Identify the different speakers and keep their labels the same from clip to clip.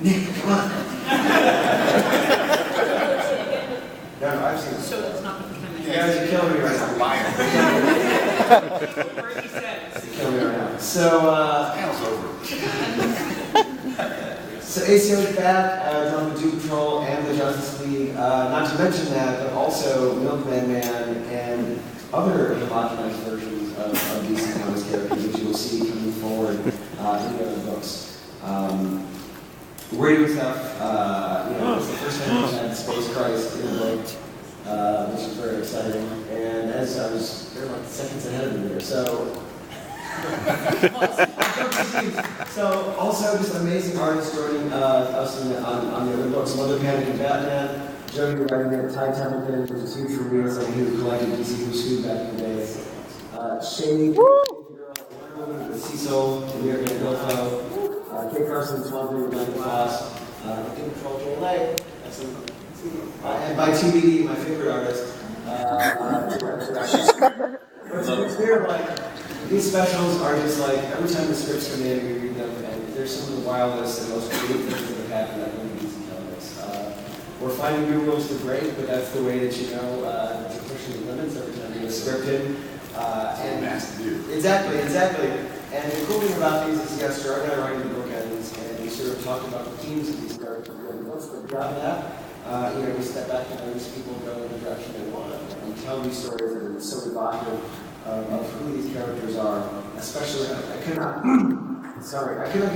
Speaker 1: Nick, come on. No, I've seen it.
Speaker 2: So that's not the first time
Speaker 1: You guys are killing me right now.
Speaker 3: Liar.
Speaker 2: Where he says.
Speaker 1: You're killing me right now. So,
Speaker 3: Panel's over.
Speaker 1: So ACO is back, joined the Doom Patrol and the Justice League. Not to mention that, but also Milkman Man and other homogenized versions of DC Comics characters, which you will see coming forward in the other books. We're doing stuff. It's the first time we've had Space Christ in the book, which is very exciting. And as I was, they're like seconds ahead of me there. So also just amazing artists joining us on the other books. Mother Panic and Batman, Jody writing there, Ty Templeton, which is huge for me as someone who collected DC Who's Who back in the day. Shade, Cecil, we are going to Bilfo, Kate Carson, Swansea, Rebecca Foss, Doom Patrol, Jay Lay, and by TBD, my favorite artist. It's weird, like, these specials are just like, every time the scripts come in, we read them, and they're some of the wildest and most creative things that have happened in DC Comics. We're finding new rules to break, but that's the way that that you're pushing the limits every time you get a script in. And exactly. And the cool thing about these is, yes, Gerard and I writing the bookends, and we sort of talk about the themes of these characters. What's the job of that? We step back and let these people go in the direction they want, and tell these stories that are so evocative of who these characters are. Especially, I could not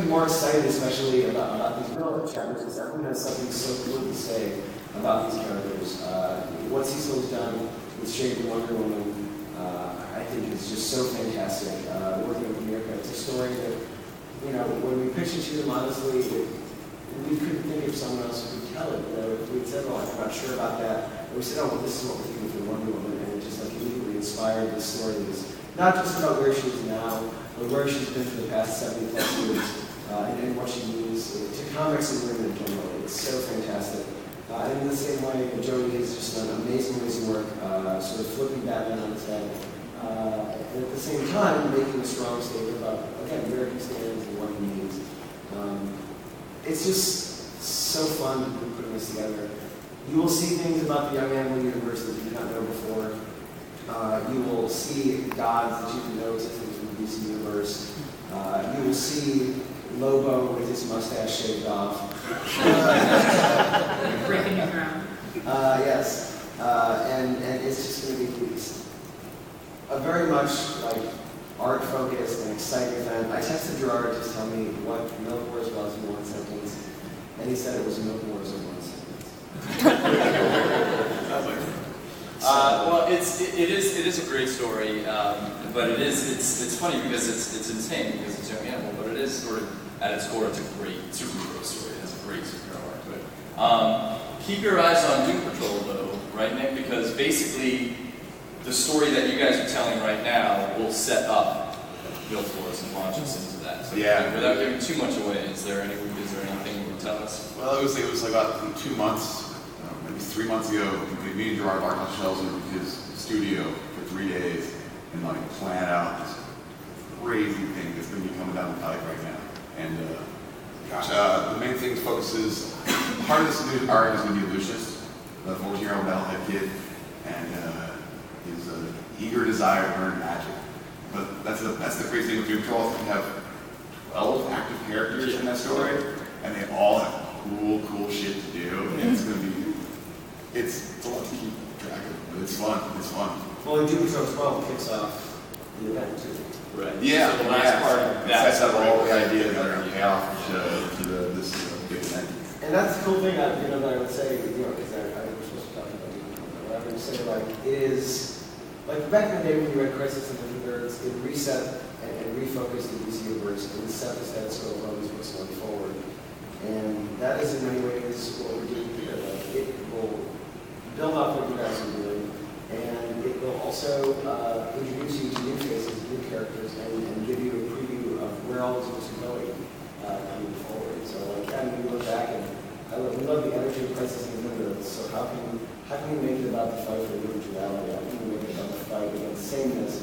Speaker 1: be more excited, especially about these middle chapters, because everyone has something so cool to say about these characters. What Cecil has done with Shade and Wonder Woman, I think is just so fantastic. Working with America, it's a story that, when we pitched it to them, honestly, we couldn't think of someone else who could tell it. We said, I'm not sure about that. And we said, this is what we're thinking for Wonder Woman, and it just immediately inspired this story that is not just about where she is now, but where she's been for the past 70+ years, and what she means to comics and women in general. It's so fantastic. And in the same way, Jody has just done amazing work, sort of flipping Batman on its head, and at the same time making a strong statement about, again, where he stands and what he means. It's just so fun to be putting this together. You will see things about the Young Animal universe that you did not know before. You will see gods that you didn't know existed in the DC universe. You will see Lobo with his mustache shaved off.
Speaker 2: Breaking new ground.
Speaker 1: Yes. And it's just going to be a very much art-focused and exciting event. I texted Gerard to tell me what Milk Wars was in one sentence, and he said it was Milk Wars in one sentence.
Speaker 4: Well, it is a great story, but it's funny because it's insane because it's Young Animal, but it is sort of at its core it's a great superhero story. It has a great superhero arc to it. Keep your eyes on Doom Patrol though, right, Nick? Because basically the story that you guys are telling right now will set up Bill Force and launch us into that. So without giving too much away, is there anything you can tell us?
Speaker 3: Well, it was like about 2 months, maybe 3 months ago. Me and Gerard barked on shelves in his studio for 3 days and plan out this crazy thing that's going to be coming down the pike right now. And the main thing focuses. Part of this new arc is going to be Lucius, the 14-year-old metalhead kid, and his eager desire to learn magic. But that's the crazy thing with Doom Patrol. We have 12 active characters in that story, and they all have cool shit to do. And it's going to be, it's a lot to keep track of, but it's fun.
Speaker 1: Well, Doom Patrol 12 kicks off the event too.
Speaker 4: Right.
Speaker 3: Yeah.
Speaker 4: So the last part
Speaker 3: sets up all the ideas that are going to pay off to this big event.
Speaker 1: And that's the cool thing that I would say, because I was supposed to talk about Doom Patrol, but I would say it is. Back in the day when you read Crisis on Infinite Earths, it reset and refocused the DC universe and set the status quo of all these books going forward. And that is in many ways what we're doing here. It will build off what you guys are doing, and it will also introduce you to new faces, new characters, and give you a preview of where all these books are going coming forward. So we look back and we love the energy of Crisis on Infinite Earths. So how can we make it about the fight for individuality? How can we make it about the fight against sameness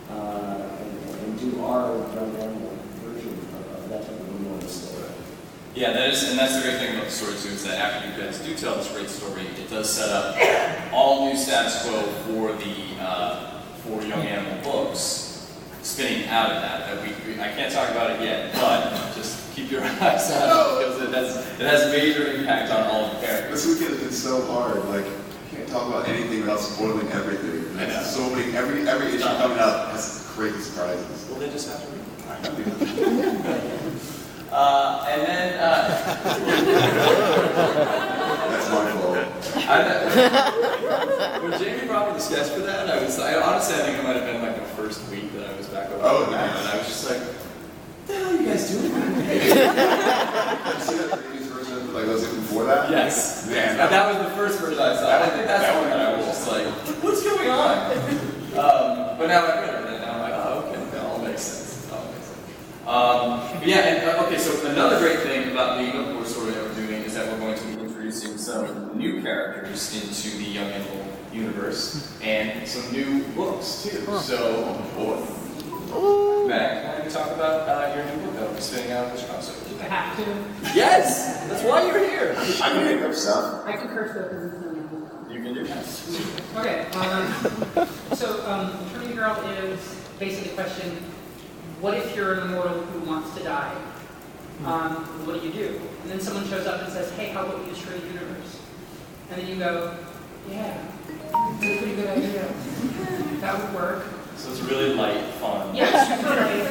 Speaker 1: and do our Young Animal version of that type of enormous story?
Speaker 4: Yeah, that is, and that's the great thing about the story too, is that after you guys do tell this great story, it does set up all new status quo for for Young Animal books, spinning out of that. I can't talk about it yet, but just keep your eyes on it because it has major impact on all the characters.
Speaker 3: This weekend has been so hard. Like, you can't talk about anything without spoiling everything.
Speaker 4: I know.
Speaker 3: There's so many. Every issue coming out has crazy surprises.
Speaker 4: Well, they just have to read.
Speaker 3: I know.
Speaker 4: And then
Speaker 3: That's my fault.
Speaker 4: when Jamie brought me the sketch for that, I honestly I think it might have been like the first week that I was back over.
Speaker 3: Oh,
Speaker 4: and
Speaker 3: nice.
Speaker 4: I was just like, what the hell are you guys doing?
Speaker 3: Did you see that previous version? Like, was it before that?
Speaker 4: Yes.
Speaker 3: Man,
Speaker 4: That was the first version I saw. I think that's the one that I was just like, what's going on? But now I've read it, and now I'm like, oh, okay, that all makes sense. It all makes sense. But yeah, and okay, so another great thing about the Unicorn story that we're doing is that we're going to be introducing some new characters into the Young Animal universe, and some new books too. So, Mac, why don't you talk about your new book that will be spinning out of this concept?
Speaker 2: I have to.
Speaker 4: Yes! That's why you're here!
Speaker 3: I can make up stuff.
Speaker 2: I can curse though because it's no name.
Speaker 4: You can do that.
Speaker 2: Okay. So, Turning Girl is basically the question: what if you're an immortal who wants to die? What do you do? And then someone shows up and says, "Hey, how about we destroy the universe?" And then you go, "Yeah, that's a pretty good idea. That would work."
Speaker 4: So it's really light, fun.
Speaker 2: Yeah, it's super light.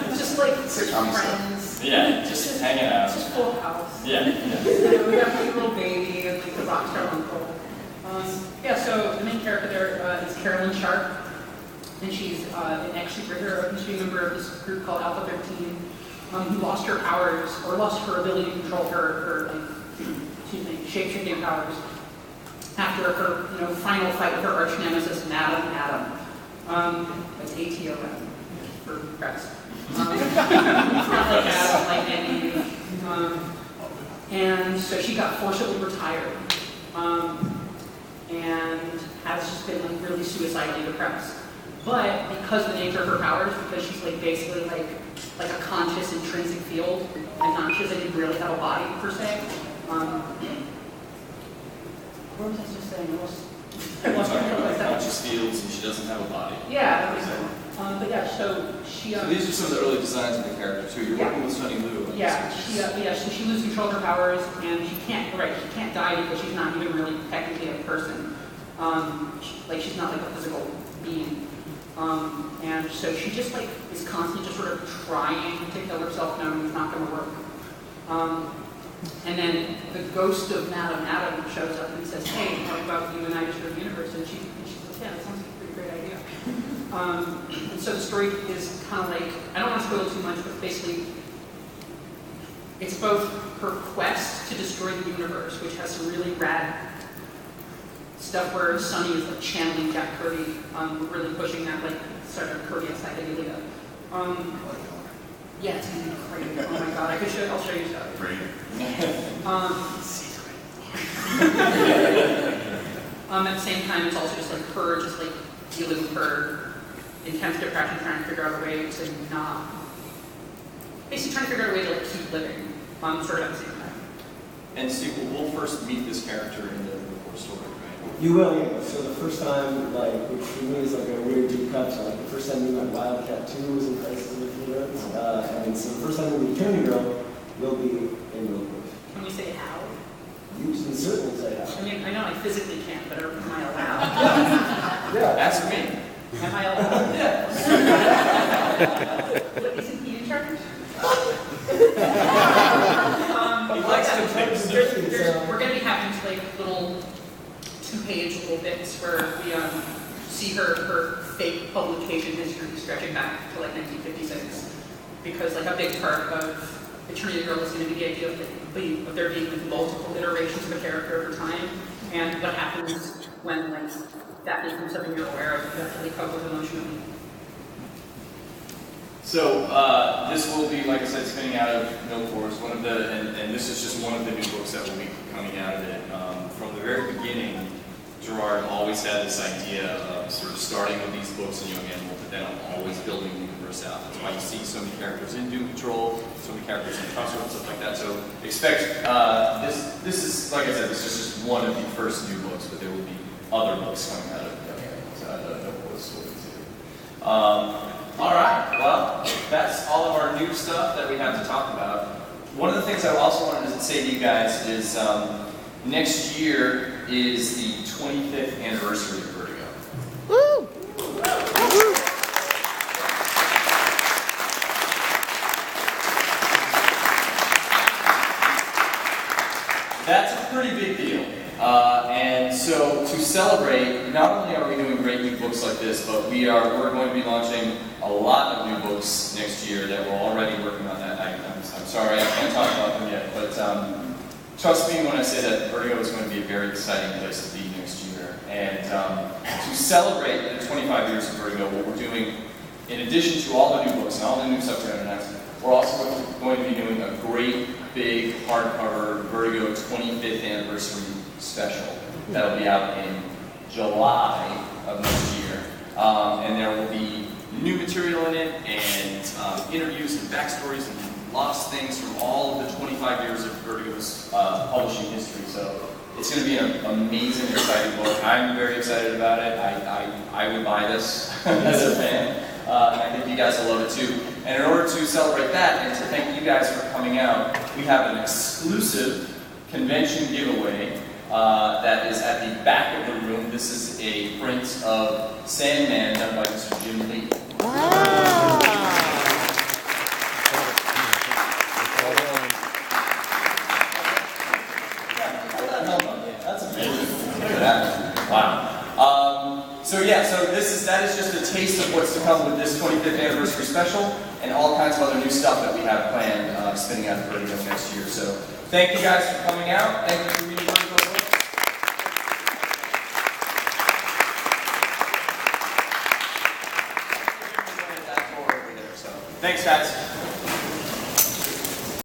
Speaker 2: It's just like
Speaker 3: Sitcom
Speaker 2: friends.
Speaker 4: Yeah, just hanging out.
Speaker 2: It's just full house.
Speaker 4: Yeah.
Speaker 2: We got a little baby and like the rock star uncle. Yeah, so the main character there is Carolyn Sharp, and she's an ex-superhero. She's a member of this group called Alpha 13, who lost her powers, or lost her ability to control her shape-shifting powers after her final fight with her arch nemesis, Madam Adam. That's ATOM for press. It's not like Adam, like Andy. And so she got forcibly retired. And has just been like really suicidally depressed. But because of the nature of her powers, because she's like basically like a conscious intrinsic field, and she doesn't really have a body per se. What was I just saying?
Speaker 4: Conscious fields, and she doesn't have a body.
Speaker 2: Yeah, that was it. But yeah, so she.
Speaker 4: So these are some of the early designs of the character too. You're working with Sunny Lou. on
Speaker 2: Yeah,
Speaker 4: this.
Speaker 2: so she loses control of her powers, and she can't die because she's not even really technically a person. She's not like a physical being. And so she just like is constantly just sort of trying to kill herself, knowing it's not going to work. And then the ghost of Madam Adam shows up and says, "Hey, how about you and I destroy the universe?" And she says, "Yeah, that sounds like a pretty great idea." And so the story is kind of like, I don't want to spoil too much, but basically it's both her quest to destroy the universe, which has some really rad stuff where Sunny is like channeling Jack Kirby, really pushing that like sort of Kirby-esque idea. Yeah, it's gonna be great. Oh my god, I'll show you stuff.
Speaker 3: Great.
Speaker 2: At the same time, it's also just like her, just like dealing with her intense depression, trying to figure out a way to not, basically trying to figure out a way to like keep living, sort of at the same time.
Speaker 4: And Steve, we'll first meet this character in the core story, right?
Speaker 1: You will, yeah. So the first time, which for me is like a weird deep cut, so the first time we met Wildcat 2 was in Crisis of the Heroes. And so the first time we meet Turning Girl will be in Milkwood.
Speaker 2: Can we say how?
Speaker 1: You can certainly say that.
Speaker 2: I mean, I know I physically can't, but am I allowed?
Speaker 1: Yeah.
Speaker 4: Ask me.
Speaker 2: Am I allowed?
Speaker 4: Yeah.
Speaker 2: But isn't he in charge?
Speaker 4: He likes to think stuff.
Speaker 2: We're going to be having like little 2-page little bits where we see her fake publication history stretching back to like 1956, because like a big part of Eternity Girl is going to be the idea of there being like, multiple iterations of a character over time, and what happens when like that becomes something you're aware of, you have to like cope with emotionally.
Speaker 4: So this will be, like I said, spinning out of No Course. One of the, and this is just one of the new books that will be coming out of it. From the very beginning, Gerard always had this idea of sort of starting with these books in Young Animal, but then always building the universe out. That's why you see so many characters in Doom Patrol, so many characters in Crossroads, and stuff like that. So expect, this is, like I said, this is just one of the first new books, but there will be other books coming out of Young Animal. So I don't know what story to. All right, well, that's all of our new stuff that we have to talk about. One of the things I also wanted to say to you guys is next year is the 25th anniversary of Vertigo.
Speaker 5: Woo!
Speaker 4: That's a pretty big deal. And so to celebrate, not only are we doing great new books like this, but we're going to be launching a lot of new books next year that we're already working on. That I'm sorry, I can't talk about them yet, but trust me when I say that Vertigo is going to be a very exciting place to be next year. And to celebrate the 25 years of Vertigo, what we're doing, in addition to all the new books and all the new stuff we're announcing, we're also going to be doing a great big hardcover Vertigo 25th anniversary special that'll be out in July of next year. And there will be new material in it and interviews and backstories and lots of things from all of the 25 years of Vertigo's publishing history. So it's going to be an amazing, exciting book. I'm very excited about it. I would buy this as a fan. And I think you guys will love it too. And in order to celebrate that and to thank you guys for coming out, we have an exclusive convention giveaway that is at the back of the room. This is a print of Sandman done by Mr. Jim Lee.
Speaker 5: Wow!
Speaker 4: That's amazing. Look at that. Wow. So yeah, that is just a taste of what's to come with this 25th anniversary special and all kinds of other new stuff that we have planned spinning out of Vertigo next year. So thank you guys for coming out. Thank you for reading Vertigo books. Thanks, guys.